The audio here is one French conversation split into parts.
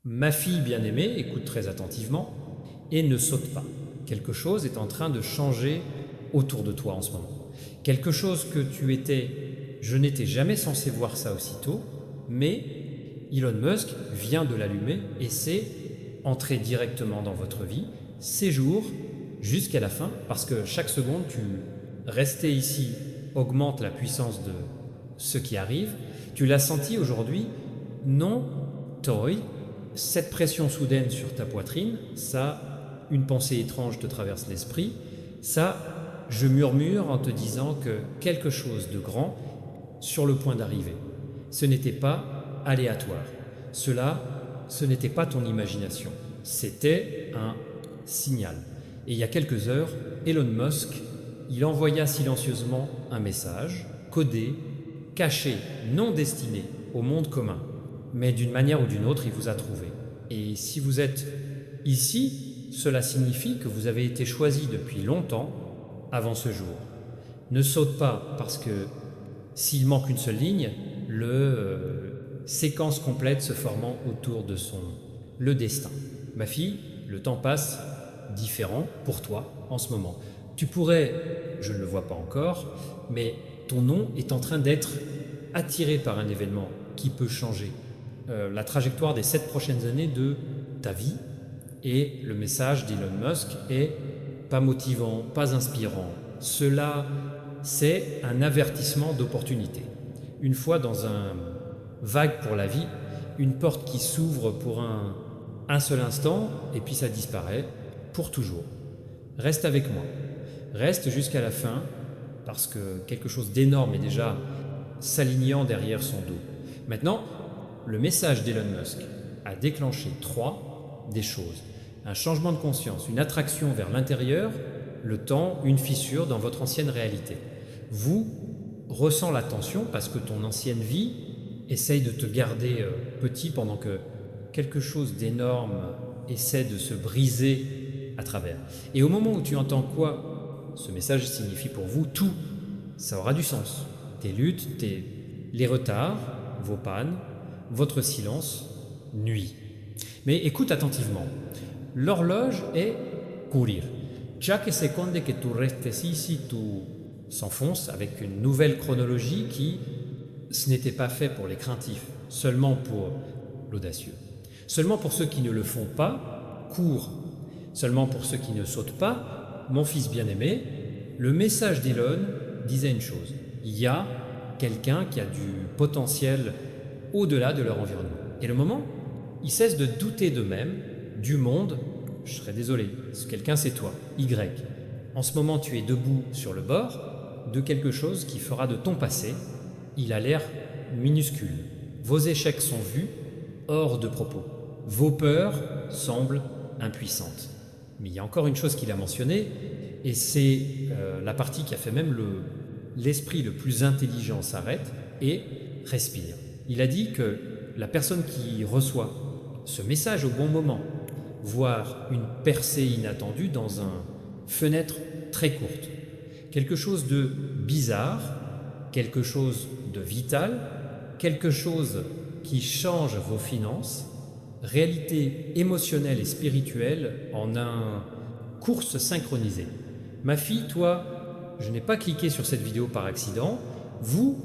Ma fille bien-aimée, écoute très attentivement et ne saute pas. Quelque chose est en train de changer autour de toi en ce moment. Quelque chose que je n'étais jamais censé voir ça aussitôt, mais Elon Musk vient de l'allumer et c'est entrer directement dans votre vie, séjour jusqu'à la fin, parce que chaque seconde, rester ici augmente la puissance de ce qui arrive. Tu l'as senti aujourd'hui, non, Toy, cette pression soudaine sur ta poitrine, ça, une pensée étrange te traverse l'esprit, ça, je murmure en te disant que quelque chose de grand sur le point d'arriver. Ce n'était pas aléatoire. Ce n'était pas ton imagination. C'était un signal. Et il y a quelques heures, Elon Musk, il envoya silencieusement un message, codé, caché, non destiné au monde commun. Mais d'une manière ou d'une autre, il vous a trouvé. Et si vous êtes ici, cela signifie que vous avez été choisi depuis longtemps avant ce jour. Ne saute pas parce que s'il manque une seule ligne, séquence complète se formant autour de le destin. Ma fille, le temps passe différent pour toi en ce moment. Tu pourrais, je ne le vois pas encore, mais ton nom est en train d'être attiré par un événement qui peut changer la trajectoire des 7 prochaines années de ta vie. Et le message d'Elon Musk est pas motivant, pas inspirant. Cela, c'est un avertissement d'opportunité. Une fois dans un vague pour la vie, une porte qui s'ouvre pour un seul instant et puis ça disparaît pour toujours. Reste avec moi. Reste jusqu'à la fin parce que quelque chose d'énorme est déjà s'alignant derrière son dos. Maintenant, le message d'Elon Musk a déclenché 3 des choses. Un changement de conscience, une attraction vers l'intérieur, le temps, une fissure dans votre ancienne réalité. Vous ressent la tension parce que ton ancienne vie essaye de te garder petit pendant que quelque chose d'énorme essaie de se briser à travers. Et au moment où tu entends quoi ce message signifie pour vous, tout, ça aura du sens. Tes luttes, les retards, vos pannes, votre silence, nuit. Mais écoute attentivement. L'horloge est courir. Chaque seconde que tu restes ici, tu s'enfonce avec une nouvelle chronologie qui, ce n'était pas fait pour les craintifs, seulement pour l'audacieux. Seulement pour ceux qui ne le font pas, cours. Seulement pour ceux qui ne sautent pas, mon fils bien-aimé, le message d'Elon disait une chose. Il y a quelqu'un qui a du potentiel au-delà de leur environnement. Et le moment, ils cessent de douter d'eux-mêmes, du monde. Je serais désolé, ce quelqu'un c'est toi, Y. En ce moment, tu es debout sur le bord de quelque chose qui fera de ton passé. Il a l'air minuscule. Vos échecs sont vus, hors de propos. Vos peurs semblent impuissantes. Mais il y a encore une chose qu'il a mentionnée, et c'est la partie qui a fait même l'esprit le plus intelligent s'arrête et respire. Il a dit que la personne qui reçoit ce message au bon moment, voire une percée inattendue dans une fenêtre très courte, quelque chose de bizarre, quelque chose de vital, quelque chose qui change vos finances, réalité émotionnelle et spirituelle en une course synchronisée. Ma fille, toi, je n'ai pas cliqué sur cette vidéo par accident. Vous,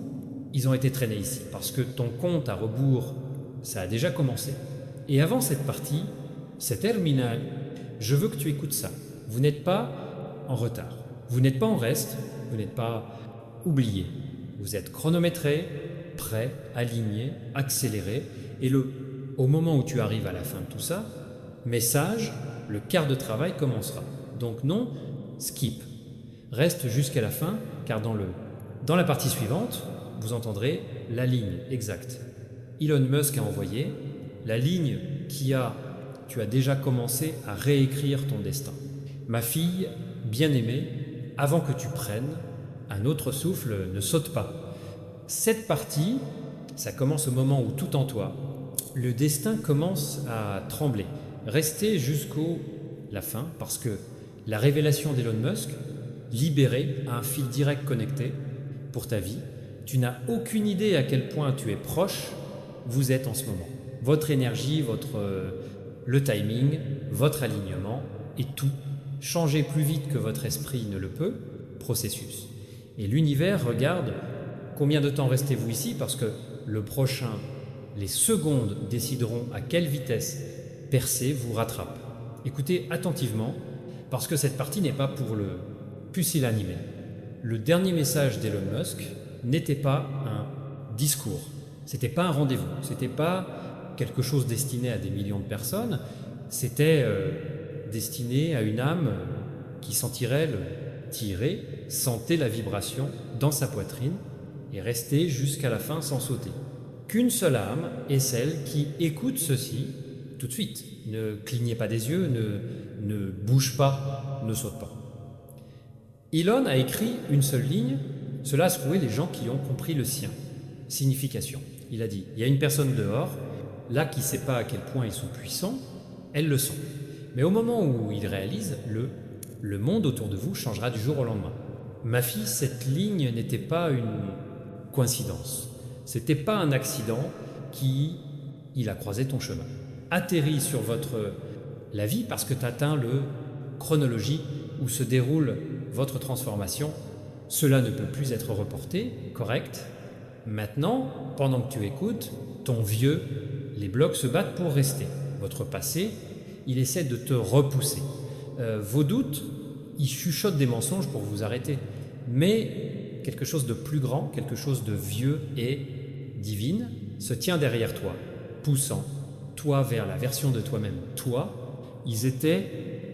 ils ont été traînés ici parce que ton compte à rebours, ça a déjà commencé. Et avant cette partie, c'est terminal, je veux que tu écoutes ça. Vous n'êtes pas en retard, vous n'êtes pas en reste, vous n'êtes pas oublié. Vous êtes chronométré, prêt, aligné, accéléré. Et au moment où tu arrives à la fin de tout ça, message, le quart de travail commencera. Donc non, skip. Reste jusqu'à la fin, car dans la partie suivante, vous entendrez la ligne exacte. Elon Musk a envoyé la ligne tu as déjà commencé à réécrire ton destin. Ma fille, bien-aimée, avant que tu prennes un autre souffle, ne saute pas. Cette partie, ça commence au moment où tout en toi, le destin commence à trembler. Restez jusqu'à la fin parce que la révélation d'Elon Musk, libéré à un fil direct connecté pour ta vie, tu n'as aucune idée à quel point tu es proche, vous êtes en ce moment. votre énergie, le timing, votre alignement et tout. Changer plus vite que votre esprit ne le peut, processus. Et l'univers regarde combien de temps restez-vous ici parce que le prochain, les secondes décideront à quelle vitesse percer vous rattrape. Écoutez attentivement parce que cette partie n'est pas pour le pusillanimé. Le dernier message d'Elon Musk n'était pas un discours, c'était pas un rendez-vous, c'était pas quelque chose destiné à des millions de personnes, c'était destiné à une âme qui sentirait le tirer, sentait la vibration dans sa poitrine et restait jusqu'à la fin sans sauter. Qu'une seule âme est celle qui écoute ceci tout de suite. Ne clignez pas des yeux, ne bouge pas, ne saute pas. Elon a écrit une seule ligne, cela a secoué les gens qui ont compris le sien. Signification. Il a dit, il y a une personne dehors, là qui ne sait pas à quel point ils sont puissants, elles le sont. Mais au moment où il réalise, le monde autour de vous changera du jour au lendemain. Ma fille, cette ligne n'était pas une coïncidence. C'était pas un accident il a croisé ton chemin. Atterris sur la vie parce que tu atteins le chronologie où se déroule votre transformation. Cela ne peut plus être reporté, correct. Maintenant, pendant que tu écoutes, ton vieux, les blocs se battent pour rester. Votre passé, il essaie de te repousser. Vos doutes, ils chuchotent des mensonges pour vous arrêter. Mais quelque chose de plus grand, quelque chose de vieux et divine se tient derrière toi, poussant toi vers la version de toi-même. Toi,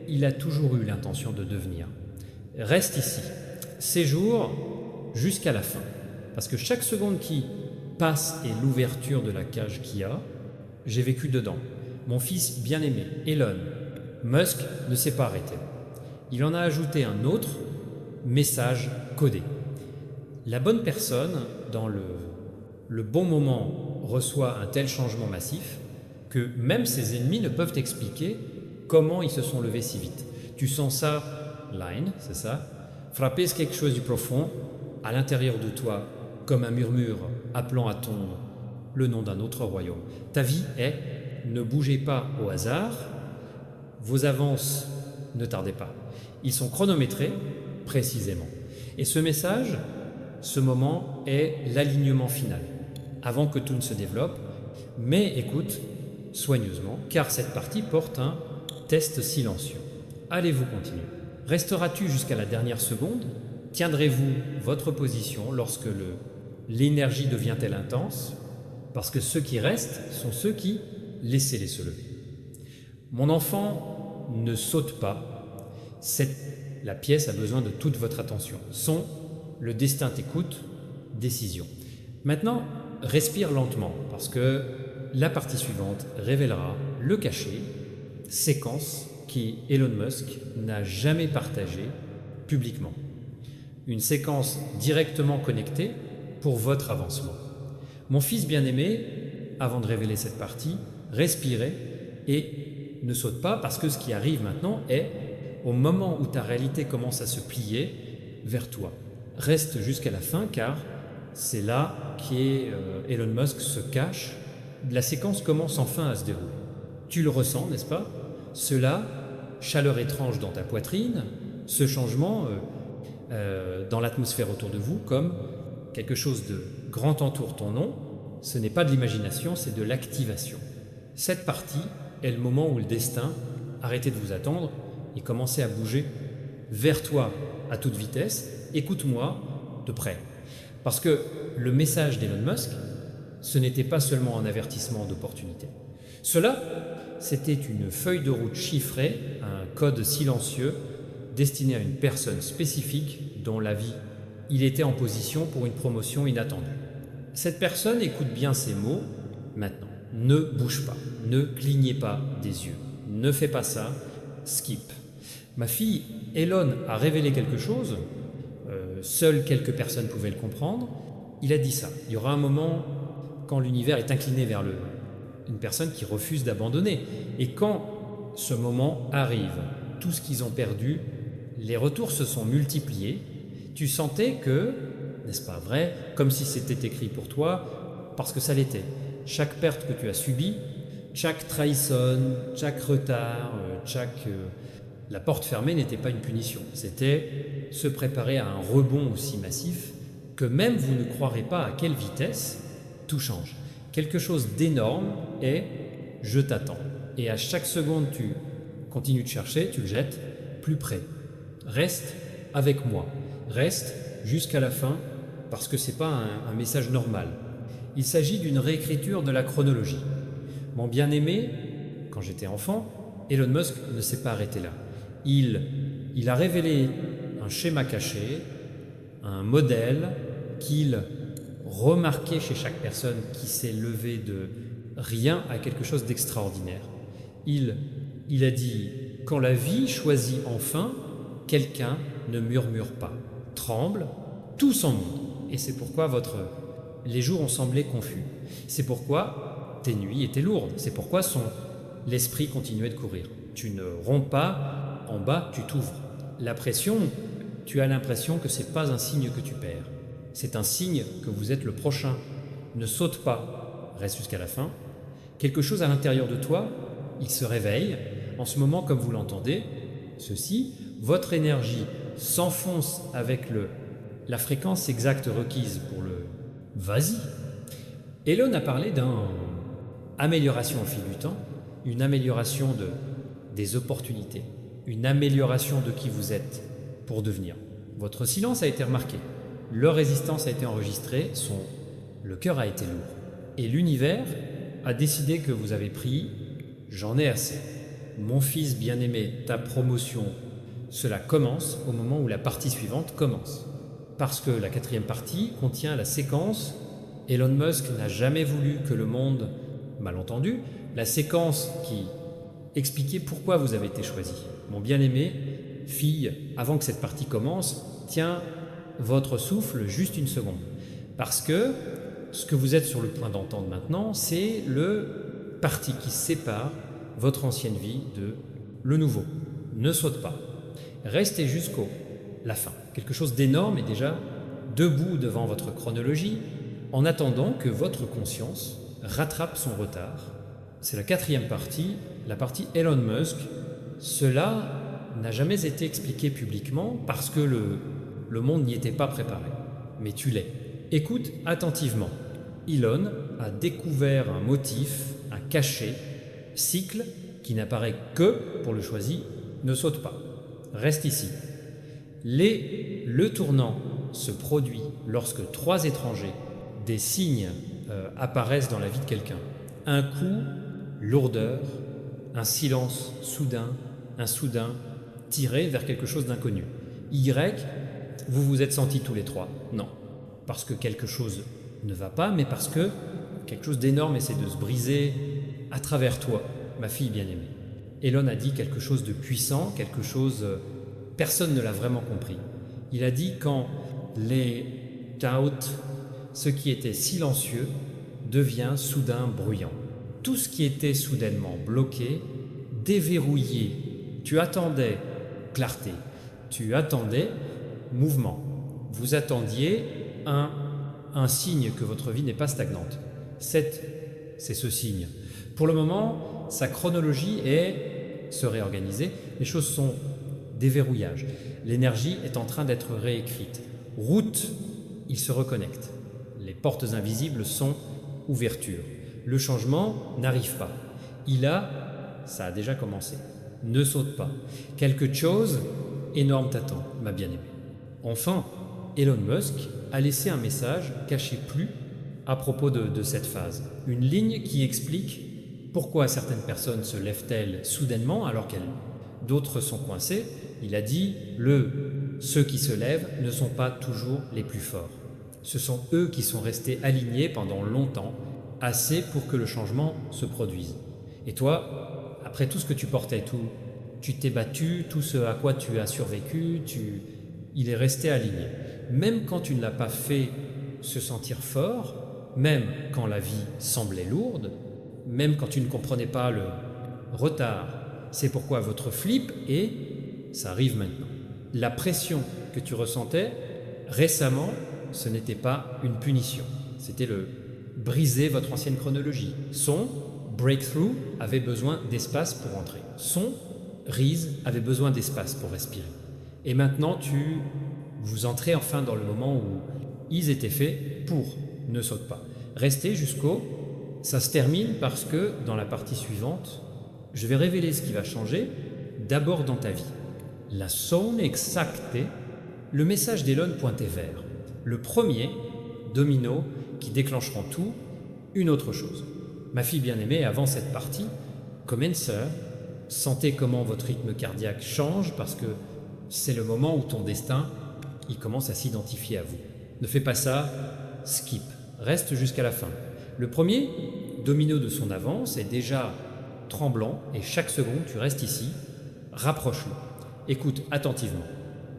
il a toujours eu l'intention de devenir. Reste ici, séjour jusqu'à la fin. Parce que chaque seconde qui passe est l'ouverture de la cage qu'il y a. J'ai vécu dedans. Mon fils bien-aimé, Elon Musk, ne s'est pas arrêté. Il en a ajouté un autre message codé. La bonne personne, dans le bon moment, reçoit un tel changement massif que même ses ennemis ne peuvent expliquer comment ils se sont levés si vite. Tu sens ça, line, c'est ça, frapper quelque chose du profond, à l'intérieur de toi, comme un murmure appelant à le nom d'un autre royaume. Ta vie est, ne bougez pas au hasard, vos avances, ne tardez pas. Ils sont chronométrés précisément. Et ce message, ce moment est l'alignement final, avant que tout ne se développe. Mais écoute soigneusement, car cette partie porte un test silencieux. Allez-vous continuer? Resteras-tu jusqu'à la dernière seconde? Tiendrez-vous votre position lorsque l'énergie devient-elle intense? Parce que ceux qui restent sont ceux qui laissez-les se lever. Mon enfant, ne saute pas. La pièce a besoin de toute votre attention. Le destin t'écoute, décision. Maintenant, respire lentement parce que la partie suivante révélera le cachet, séquence qui Elon Musk n'a jamais partagée publiquement. Une séquence directement connectée pour votre avancement. Mon fils bien-aimé, avant de révéler cette partie, respirez et ne saute pas parce que ce qui arrive maintenant est, au moment où ta réalité commence à se plier vers toi. Reste jusqu'à la fin car c'est là Elon Musk se cache. La séquence commence enfin à se dérouler. Tu le ressens, n'est-ce pas? Cela, chaleur étrange dans ta poitrine, ce changement dans l'atmosphère autour de vous comme quelque chose de grand entoure ton nom. Ce n'est pas de l'imagination, c'est de l'activation. Cette partie est le moment où le destin arrêtez de vous attendre et commencez à bouger vers toi à toute vitesse. Écoute-moi de près. Parce que le message d'Elon Musk, ce n'était pas seulement un avertissement d'opportunité. Cela, c'était une feuille de route chiffrée, un code silencieux destiné à une personne spécifique dont la vie, il était en position pour une promotion inattendue. Cette personne écoute bien ces mots maintenant. Ne bouge pas, ne clignez pas des yeux, ne fais pas ça, skip. Ma fille, Elon, a révélé quelque chose, seules quelques personnes pouvaient le comprendre. Il a dit ça. Il y aura un moment quand l'univers est incliné vers une personne qui refuse d'abandonner. Et quand ce moment arrive, tout ce qu'ils ont perdu, les retours se sont multipliés. Tu sentais que, n'est-ce pas vrai, comme si c'était écrit pour toi, parce que ça l'était. Chaque perte que tu as subie Chaque trahison, chaque retard, la porte fermée n'était pas une punition. C'était se préparer à un rebond aussi massif que même vous ne croirez pas à quelle vitesse tout change. Quelque chose d'énorme est je t'attends. Et à chaque seconde, tu continues de chercher, tu le jettes plus près. Reste avec moi. Reste jusqu'à la fin parce que ce n'est pas un message normal. Il s'agit d'une réécriture de la chronologie. Mon bien-aimé, quand j'étais enfant, Elon Musk ne s'est pas arrêté là. Il a révélé un schéma caché, un modèle qu'il remarquait chez chaque personne qui s'est levée de rien à quelque chose d'extraordinaire. Il a dit, quand la vie choisit enfin, quelqu'un ne murmure pas, tremble, tout son monde. Et c'est pourquoi les jours ont semblé confus. C'est pourquoi tes nuits étaient lourdes. C'est pourquoi l'esprit continuait de courir. Tu ne romps pas, en bas, tu t'ouvres. La pression, tu as l'impression que ce n'est pas un signe que tu perds. C'est un signe que vous êtes le prochain. Ne saute pas, reste jusqu'à la fin. Quelque chose à l'intérieur de toi, il se réveille. En ce moment, comme vous l'entendez, votre énergie s'enfonce avec la fréquence exacte requise pour le vas-y. Elon a parlé d'une amélioration au fil du temps, une amélioration des opportunités, une amélioration de qui vous êtes pour devenir. Votre silence a été remarqué, leur résistance a été enregistrée, le cœur a été lourd. Et l'univers a décidé que vous avez pris « j'en ai assez ». Mon fils bien-aimé, ta promotion, cela commence au moment où la partie suivante commence. Parce que la 4e partie contient la séquence Elon Musk n'a jamais voulu que le monde, mal entendu, la séquence qui expliquait pourquoi vous avez été choisi. Mon bien-aimé, fille, avant que cette partie commence, tiens votre souffle juste une seconde. Parce que ce que vous êtes sur le point d'entendre maintenant, c'est le parti qui sépare votre ancienne vie de le nouveau. Ne saute pas. Restez jusqu'à la fin. Quelque chose d'énorme est déjà debout devant votre chronologie, en attendant que votre conscience rattrape son retard. C'est la 4e partie, la partie Elon Musk. Cela n'a jamais été expliqué publiquement parce que le monde n'y était pas préparé. Mais tu l'es. Écoute attentivement. Elon a découvert un motif, un cachet, cycle qui n'apparaît que pour le choisi. Ne saute pas. Reste ici. Le tournant se produit lorsque 3 étrangers, des signes apparaissent dans la vie de quelqu'un. Un coup, lourdeur, un silence soudain, un soudain tiré vers quelque chose d'inconnu. Y, vous vous êtes sentis tous les 3. Non. Parce que quelque chose ne va pas, mais parce que quelque chose d'énorme essaie de se briser à travers toi, ma fille bien-aimée. Elon a dit quelque chose de puissant, quelque chose... Personne ne l'a vraiment compris. Il a dit quand les doubts, ce qui était silencieux, devient soudain bruyant. Tout ce qui était soudainement bloqué, déverrouillé. Tu attendais clarté, tu attendais mouvement. Vous attendiez un signe que votre vie n'est pas stagnante. C'est ce signe. Pour le moment, sa chronologie est se réorganiser. Les choses sont déverrouillage. L'énergie est en train d'être réécrite. Route, il se reconnecte. Les portes invisibles sont ouverture. Le changement n'arrive pas. Ça a déjà commencé. Ne saute pas. Quelque chose énorme t'attend, ma bien-aimée. Enfin, Elon Musk a laissé un message caché plus à propos de cette phase. Une ligne qui explique pourquoi certaines personnes se lèvent-elles soudainement alors d'autres sont coincées. Il a dit ceux qui se lèvent ne sont pas toujours les plus forts. Ce sont eux qui sont restés alignés pendant longtemps, assez pour que le changement se produise. Et toi, après tout ce que tu portais, tu t'es battu, tout ce à quoi tu as survécu, il est resté aligné. Même quand tu ne l'as pas fait se sentir fort, même quand la vie semblait lourde, même quand tu ne comprenais pas le retard, c'est pourquoi votre flip ça arrive maintenant. La pression que tu ressentais récemment, ce n'était pas une punition. C'était briser votre ancienne chronologie. Breakthrough avait besoin d'espace pour entrer. Son, Reese, avait besoin d'espace pour respirer. Et maintenant, vous entrez enfin dans le moment où ils étaient faits pour. Ne saute pas. Restez jusqu'au... Ça se termine parce que, dans la partie suivante, je vais révéler ce qui va changer, d'abord dans ta vie. La zone exacte, le message d'Elon pointait vers. Le premier, domino, qui déclencheront tout, une autre chose. Ma fille bien-aimée, avant cette partie, commenceur, sentez comment votre rythme cardiaque change parce que c'est le moment où ton destin, il commence à s'identifier à vous. Ne fais pas ça, skip, reste jusqu'à la fin. Le premier, domino de son avance, est déjà tremblant et chaque seconde tu restes ici, rapproche-le. Écoute attentivement.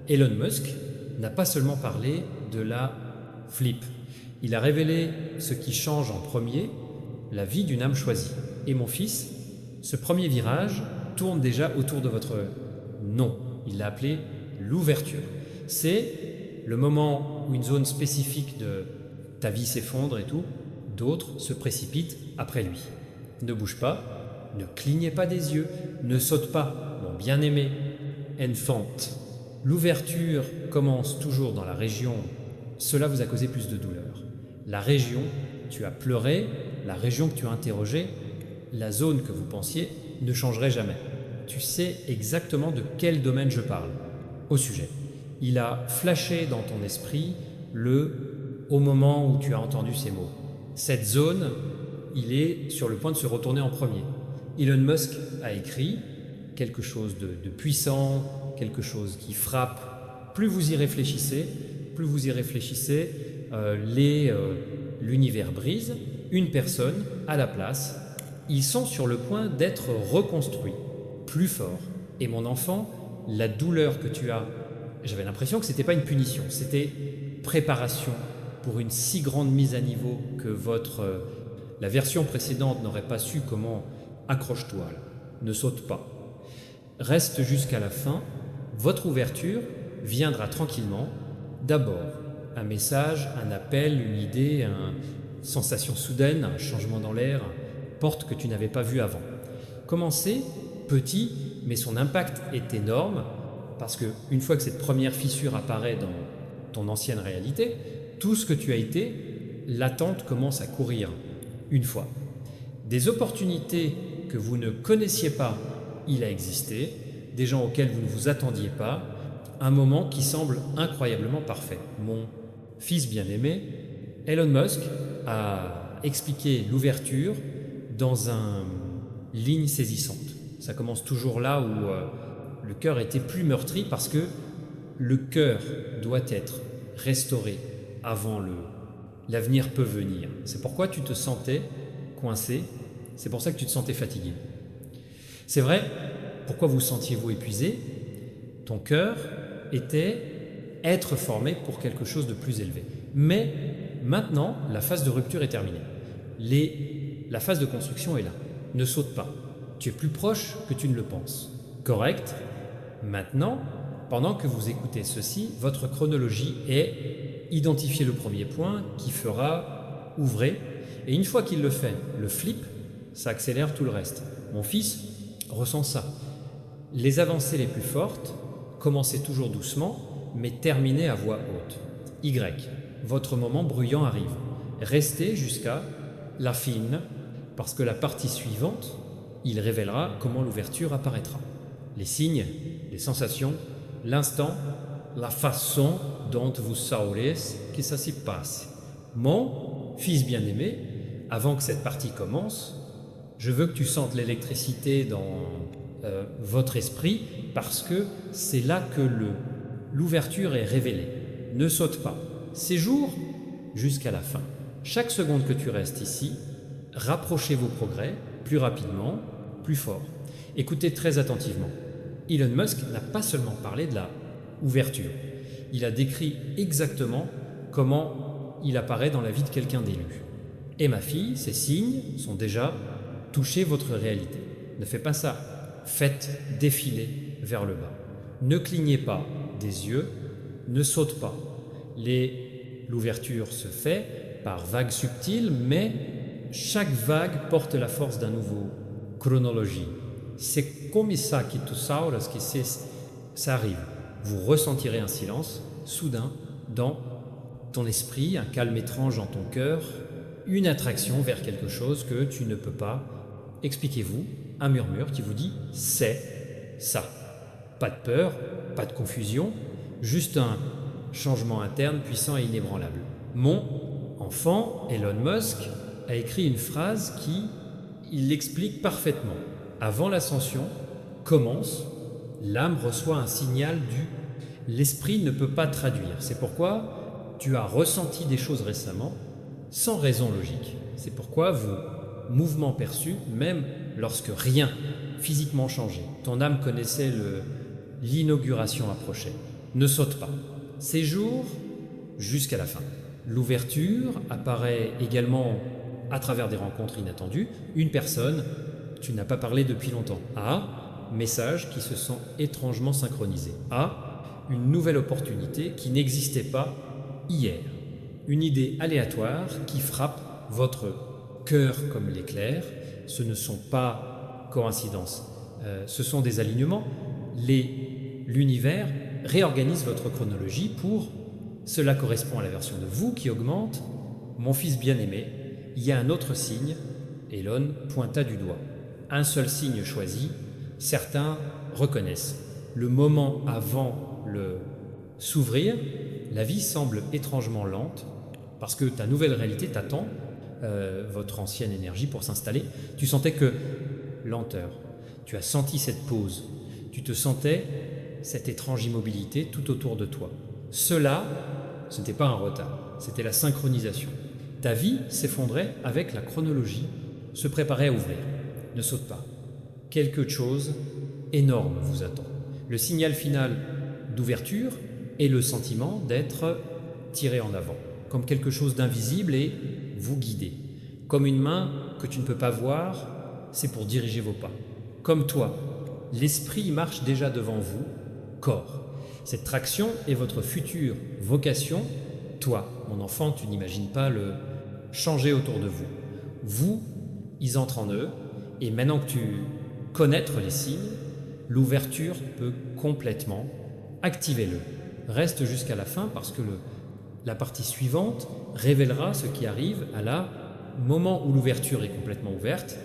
Elon Musk n'a pas seulement parlé de la flip. Il a révélé ce qui change en premier, la vie d'une âme choisie. Et mon fils, ce premier virage tourne déjà autour de votre nom. Il l'a appelé l'ouverture. C'est le moment où une zone spécifique de ta vie s'effondre et tout, d'autres se précipitent après lui. Ne bouge pas, ne clignez pas des yeux, ne saute pas, mon bien-aimé. Enfant. L'ouverture commence toujours dans la région, cela vous a causé plus de douleur. La région, tu as pleuré, la région que tu as interrogée, la zone que vous pensiez ne changerait jamais. Tu sais exactement de quel domaine je parle. Au sujet. Il a flashé dans ton esprit au moment où tu as entendu ces mots. Cette zone, il est sur le point de se retourner en premier. Elon Musk a écrit quelque chose de puissant, quelque chose qui frappe. Plus vous y réfléchissez, l'univers brise. Une personne à la place. Ils sont sur le point d'être reconstruits, plus forts. Et mon enfant, la douleur que tu as, j'avais l'impression que ce n'était pas une punition, c'était préparation pour une si grande mise à niveau que la version précédente n'aurait pas su comment. Accroche-toi, là. Ne saute pas. Reste jusqu'à la fin. Votre ouverture viendra tranquillement. D'abord, un message, un appel, une idée, une sensation soudaine, un changement dans l'air, une porte que tu n'avais pas vue avant. Commencez petit, mais son impact est énorme parce qu'une fois que cette première fissure apparaît dans ton ancienne réalité, tout ce que tu as été, l'attente commence à courir une fois. Des opportunités que vous ne connaissiez pas, il a existé, des gens auxquels vous ne vous attendiez pas, un moment qui semble incroyablement parfait. Mon fils bien-aimé, Elon Musk a expliqué l'ouverture dans une ligne saisissante. Ça commence toujours là où le cœur était plus meurtri parce que le cœur doit être restauré avant l'avenir peut venir. C'est pourquoi tu te sentais coincé, c'est pour ça que tu te sentais fatigué. C'est vrai, pourquoi vous sentiez-vous épuisé? Ton cœur était être formé pour quelque chose de plus élevé. Mais maintenant, la phase de rupture est terminée. La phase de construction est là. Ne saute pas. Tu es plus proche que tu ne le penses. Correct? Maintenant, pendant que vous écoutez ceci, votre chronologie est identifier le premier point qui fera ouvrir. Et une fois qu'il le fait, le flip, ça accélère tout le reste. Mon fils ressent ça. Les avancées les plus fortes, commencez toujours doucement, mais terminez à voix haute. Y. Votre moment bruyant arrive. Restez jusqu'à la fin, parce que la partie suivante, il révélera comment l'ouverture apparaîtra. Les signes, les sensations, l'instant, la façon dont vous saurez que ça s'y passe. Mon fils bien-aimé, avant que cette partie commence, je veux que tu sentes l'électricité dans votre esprit parce que c'est là que l'ouverture est révélée. Ne saute pas. Séjour jusqu'à la fin. Chaque seconde que tu restes ici, rapprochez vos progrès plus rapidement, plus fort. Écoutez très attentivement. Elon Musk n'a pas seulement parlé de la ouverture. Il a décrit exactement comment il apparaît dans la vie de quelqu'un d'élu. Et ma fille, ces signes sont déjà toucher votre réalité. Ne faites pas ça. Faites défiler vers le bas. Ne clignez pas des yeux, ne saute pas. L'ouverture se fait par vagues subtiles, mais chaque vague porte la force d'un nouveau chronologie. C'est comme ça que tu sauras que ça arrive. Vous ressentirez un silence soudain dans ton esprit, un calme étrange dans ton cœur, une attraction vers quelque chose que tu ne peux pas. Expliquez-vous, un murmure qui vous dit c'est ça. Pas de peur, pas de confusion, juste un changement interne puissant et inébranlable. Mon enfant, Elon Musk, a écrit une phrase qui l'explique parfaitement. Avant l'ascension commence, l'âme reçoit un signal l'esprit ne peut pas traduire. C'est pourquoi tu as ressenti des choses récemment sans raison logique. C'est pourquoi vos mouvements perçus, même lorsque rien physiquement changeait, ton âme connaissait l'inauguration approchait. Ne saute pas. Séjour jusqu'à la fin. L'ouverture apparaît également à travers des rencontres inattendues. Une personne, tu n'as pas parlé depuis longtemps. Ah, message qui se sent étrangement synchronisé. Ah, une nouvelle opportunité qui n'existait pas hier. Une idée aléatoire qui frappe votre cœur comme l'éclair. Ce ne sont pas coïncidences, ce sont des alignements. L'univers réorganise votre chronologie pour... Cela correspond à la version de vous qui augmente. Mon fils bien-aimé, il y a un autre signe. Elon pointa du doigt. Un seul signe choisi, certains reconnaissent. Le moment avant le s'ouvrir, la vie semble étrangement lente parce que ta nouvelle réalité t'attend, votre ancienne énergie pour s'installer. Tu sentais que lenteur, tu as senti cette pause, tu te sentais cette étrange immobilité tout autour de toi. Cela, ce n'était pas un retard, c'était la synchronisation. Ta vie s'effondrait avec la chronologie, se préparait à ouvrir. Ne saute pas. Quelque chose énorme vous attend. Le signal final d'ouverture est le sentiment d'être tiré en avant, comme quelque chose d'invisible et vous guider. Comme une main que tu ne peux pas voir, c'est pour diriger vos pas. Comme toi, l'esprit marche déjà devant vous, corps. Cette traction est votre future vocation. Toi, mon enfant, tu n'imagines pas le changer autour de vous. Vous, ils entrent en eux, et maintenant que tu connaître les signes, l'ouverture peut complètement activer-le. Reste jusqu'à la fin parce que la partie suivante révélera ce qui arrive à la moment où l'ouverture est complètement ouverte.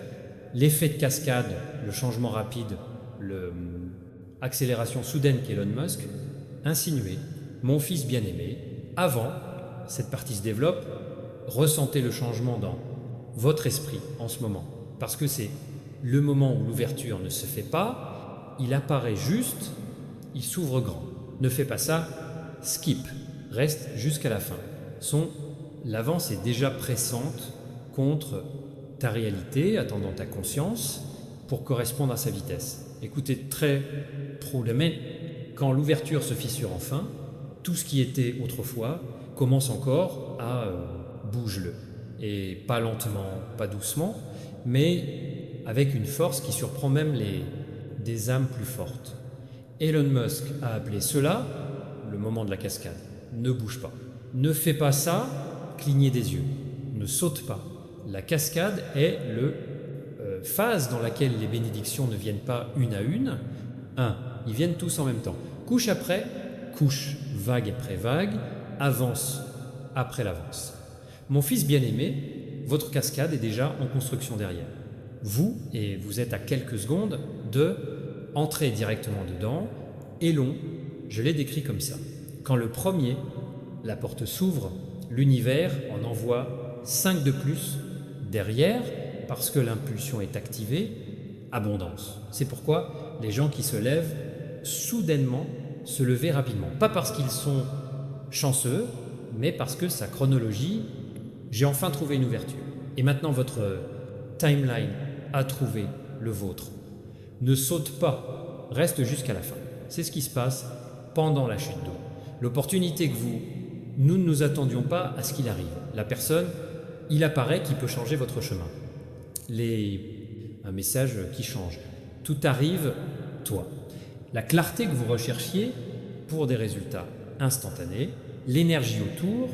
L'effet de cascade, le changement rapide, l'accélération soudaine qu'Elon Musk insinuait, mon fils bien-aimé, avant, cette partie se développe, ressentez le changement dans votre esprit en ce moment. Parce que c'est le moment où l'ouverture ne se fait pas, il apparaît juste, il s'ouvre grand. Ne fais pas ça, skip, reste jusqu'à la fin. L'avance est déjà pressante contre ta réalité, attendant ta conscience, pour correspondre à sa vitesse. Écoutez très mais quand l'ouverture se fissure enfin, tout ce qui était autrefois commence encore à bouge-le. Et pas lentement, pas doucement, mais avec une force qui surprend même des âmes plus fortes. Elon Musk a appelé cela le moment de la cascade. Ne bouge pas. Ne fais pas ça, clignez des yeux. Ne saute pas. La cascade est phase dans laquelle les bénédictions ne viennent pas une à une. Ils viennent tous en même temps. Couche après couche, vague après vague, avance après l'avance. Mon fils bien-aimé, votre cascade est déjà en construction derrière. Vous êtes à quelques secondes de entrer directement dedans, et je l'ai décrit comme ça. Quand le premier, la porte s'ouvre, l'univers en envoie 5 de plus derrière, parce que l'impulsion est activée, abondance. C'est pourquoi les gens qui se lèvent, soudainement, se lever rapidement. Pas parce qu'ils sont chanceux, mais parce que sa chronologie, j'ai enfin trouvé une ouverture. Et maintenant votre timeline a trouvé le vôtre. Ne saute pas, reste jusqu'à la fin. C'est ce qui se passe pendant la chute d'eau. L'opportunité que nous ne nous attendions pas à ce qu'il arrive. La personne, il apparaît qui peut changer votre chemin. Un message qui change. Tout arrive, toi. La clarté que vous recherchiez pour des résultats instantanés, l'énergie autour,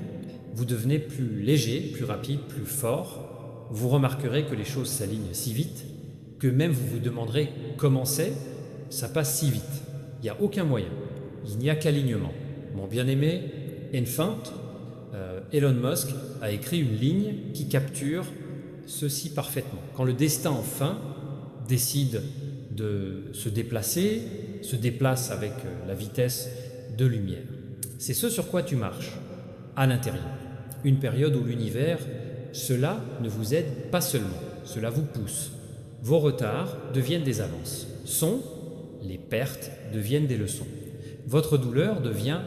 vous devenez plus léger, plus rapide, plus fort, vous remarquerez que les choses s'alignent si vite que même vous vous demanderez comment c'est, ça passe si vite. Il n'y a aucun moyen. Il n'y a qu'alignement. Mon bien-aimé, enfin, Elon Musk a écrit une ligne qui capture ceci parfaitement. Quand le destin enfin décide de se déplacer, se déplace avec la vitesse de lumière. C'est ce sur quoi tu marches, à l'intérieur. Une période où l'univers, cela ne vous aide pas seulement, cela vous pousse. Vos retards deviennent des avances. Les pertes deviennent des leçons. Votre douleur devient